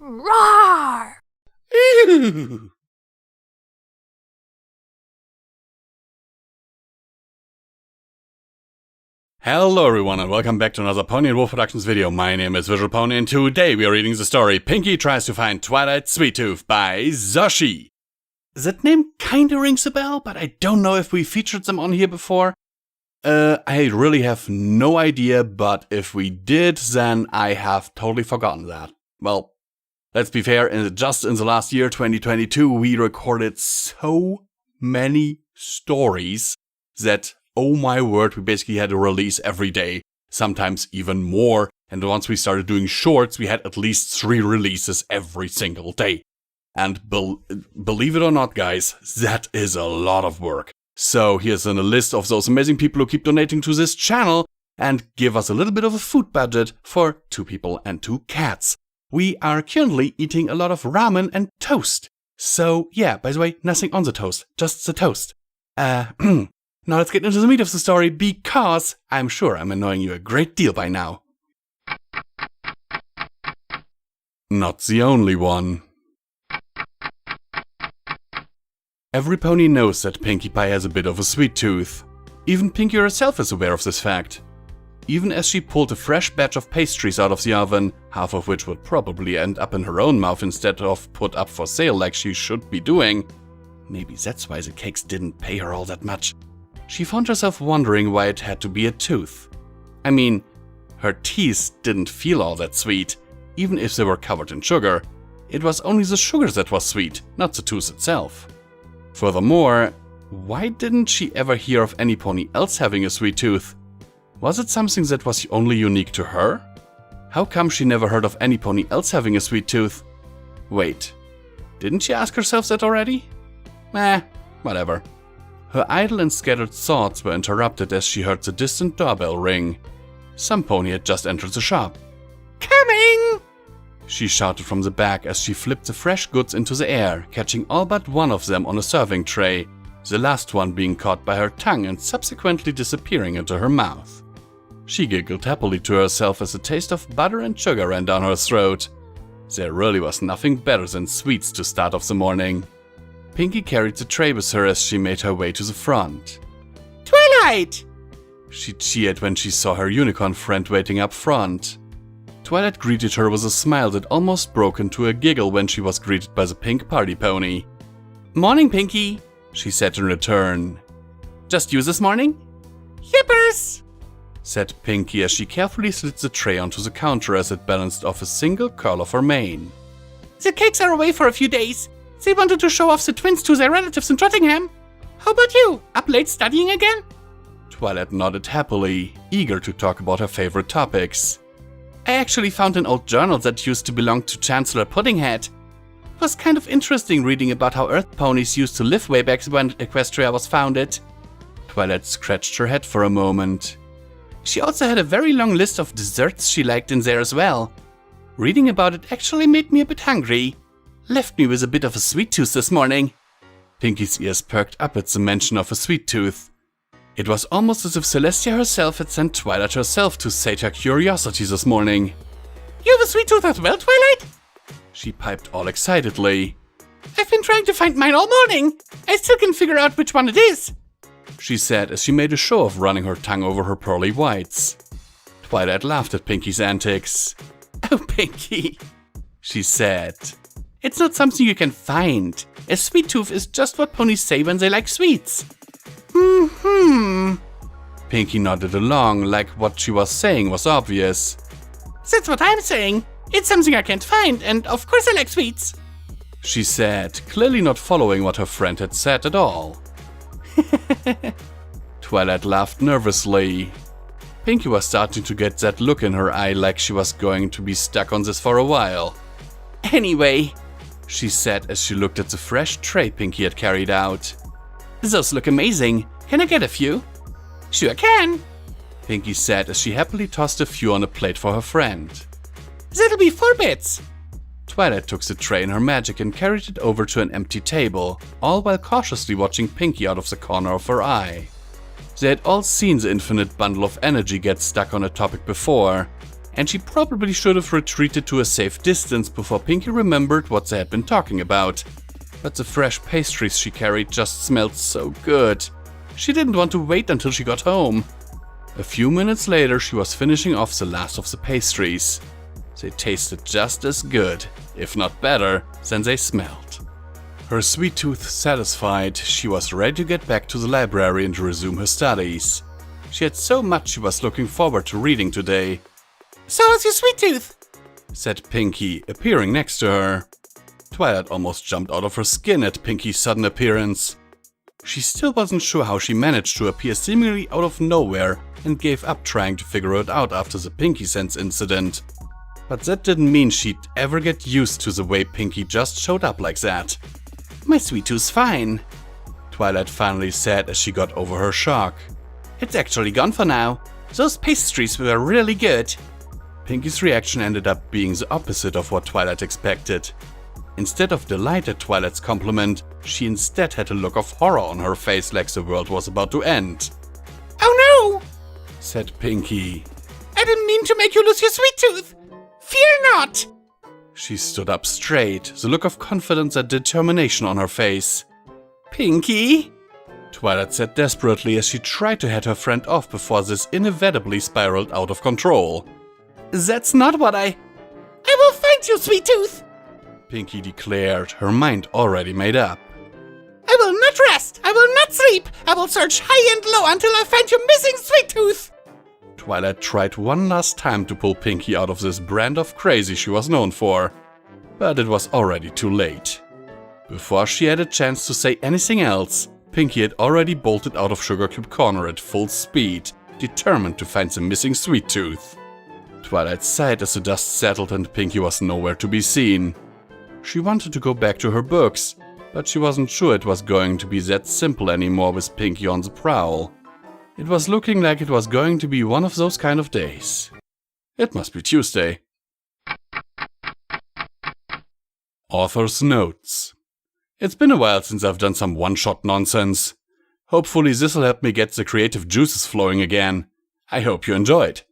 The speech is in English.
Roar! Hello everyone and welcome back to another Pony&Wolf Productions video. My name is Visual Pony and today we are reading the story Pinkie Tries to Find Twilight Sweet Tooth by Zoshe. That name kinda rings a bell, but I don't know if we featured them on here before. I really have no idea, but if we did, then I have totally forgotten that. Well, let's be fair, just in the last year, 2022, we recorded so many stories that, oh my word, we basically had a release every day, sometimes even more. And once we started doing shorts, we had at least 3 releases every single day. And believe it or not, guys, that is a lot of work. So here's a list of those amazing people who keep donating to this channel and give us a little bit of a food budget for 2 people and 2 cats. We are currently eating a lot of ramen and toast. So yeah, by the way, nothing on the toast, just the toast. Now let's get into the meat of the story, because I'm sure I'm annoying you a great deal by now. Not the only one. Every pony knows that Pinkie Pie has a bit of a sweet tooth. Even Pinkie herself is aware of this fact. Even as she pulled a fresh batch of pastries out of the oven, half of which would probably end up in her own mouth instead of put up for sale like she should be doing. Maybe that's why the cakes didn't pay her all that much. She found herself wondering why it had to be a tooth. I mean, her teeth didn't feel all that sweet, even if they were covered in sugar. It was only the sugar that was sweet, not the tooth itself. Furthermore, why didn't she ever hear of any pony else having a sweet tooth? Was it something that was only unique to her? How come she never heard of any pony else having a sweet tooth? Wait, didn't she ask herself that already? Whatever. Her idle and scattered thoughts were interrupted as she heard the distant doorbell ring. Some pony had just entered the shop. "Coming!" she shouted from the back as she flipped the fresh goods into the air, catching all but one of them on a serving tray, the last one being caught by her tongue and subsequently disappearing into her mouth. She giggled happily to herself as a taste of butter and sugar ran down her throat. There really was nothing better than sweets to start off the morning. Pinkie carried the tray with her as she made her way to the front. "Twilight!" she cheered when she saw her unicorn friend waiting up front. Twilight greeted her with a smile that almost broke into a giggle when she was greeted by the pink party pony. "Morning, Pinkie," she said in return. "Just you this morning?" "Yippers!" said Pinkie as she carefully slid the tray onto the counter as it balanced off a single curl of her mane. "The cakes are away for a few days. They wanted to show off the twins to their relatives in Trottingham. How about you? Up late studying again?" Twilight nodded happily, eager to talk about her favorite topics. "I actually found an old journal that used to belong to Chancellor Puddinghead. It was kind of interesting reading about how Earth ponies used to live way back when Equestria was founded." Twilight scratched her head for a moment. She also had a very long list of desserts she liked in there as well. Reading about it actually made me a bit hungry. Left me with a bit of a sweet tooth this morning. Pinkie's ears perked up at the mention of a sweet tooth. It was almost as if Celestia herself had sent Twilight herself to sate her curiosity this morning. "You have a sweet tooth as well, Twilight?" she piped all excitedly. "I've been trying to find mine all morning. I still can't figure out which one it is," she said as she made a show of running her tongue over her pearly whites. Twilight laughed at Pinkie's antics. "Oh, Pinkie," she said. "It's not something you can find. A sweet tooth is just what ponies say when they like sweets." Pinkie nodded along, like what she was saying was obvious. "That's what I'm saying. It's something I can't find, and of course I like sweets," she said, clearly not following what her friend had said at all. Twilight laughed nervously. Pinkie was starting to get that look in her eye like she was going to be stuck on this for a while. "Anyway," she said as she looked at the fresh tray Pinkie had carried out. "Those look amazing. Can I get a few?" "Sure can," Pinkie said as she happily tossed a few on a plate for her friend. "That'll be 4 bits." Twilight took the tray in her magic and carried it over to an empty table, all while cautiously watching Pinkie out of the corner of her eye. They had all seen the infinite bundle of energy get stuck on a topic before, and she probably should have retreated to a safe distance before Pinkie remembered what they had been talking about. But the fresh pastries she carried just smelled so good. She didn't want to wait until she got home. A few minutes later, she was finishing off the last of the pastries. They tasted just as good, if not better, than they smelled. Her sweet tooth satisfied, she was ready to get back to the library and resume her studies. She had so much she was looking forward to reading today. "So is your sweet tooth," said Pinkie, appearing next to her. Twilight almost jumped out of her skin at Pinkie's sudden appearance. She still wasn't sure how she managed to appear seemingly out of nowhere and gave up trying to figure it out after the Pinkie Sense incident. But that didn't mean she'd ever get used to the way Pinkie just showed up like that. "My sweet tooth's fine," Twilight finally said as she got over her shock. "It's actually gone for now. Those pastries were really good." Pinkie's reaction ended up being the opposite of what Twilight expected. Instead of delight at Twilight's compliment, she instead had a look of horror on her face like the world was about to end. "Oh no," said Pinkie. "I didn't mean to make you lose your sweet tooth. Fear not." She stood up straight, the look of confidence and determination on her face. "Pinkie?" Twilight said desperately as she tried to head her friend off before this inevitably spiraled out of control. "That's not what I will find you, sweet tooth," Pinkie declared, her mind already made up. "I will not rest. I will not sleep. I will search high and low until I find your missing sweet tooth." Twilight tried one last time to pull Pinkie out of this brand of crazy she was known for, but it was already too late. Before she had a chance to say anything else, Pinkie had already bolted out of Sugarcube Corner at full speed, determined to find the missing sweet tooth. Twilight sighed as the dust settled and Pinkie was nowhere to be seen. She wanted to go back to her books, but she wasn't sure it was going to be that simple anymore with Pinkie on the prowl. It was looking like it was going to be one of those kind of days. It must be Tuesday. Author's Notes. It's been a while since I've done some one-shot nonsense. Hopefully this'll help me get the creative juices flowing again. I hope you enjoyed.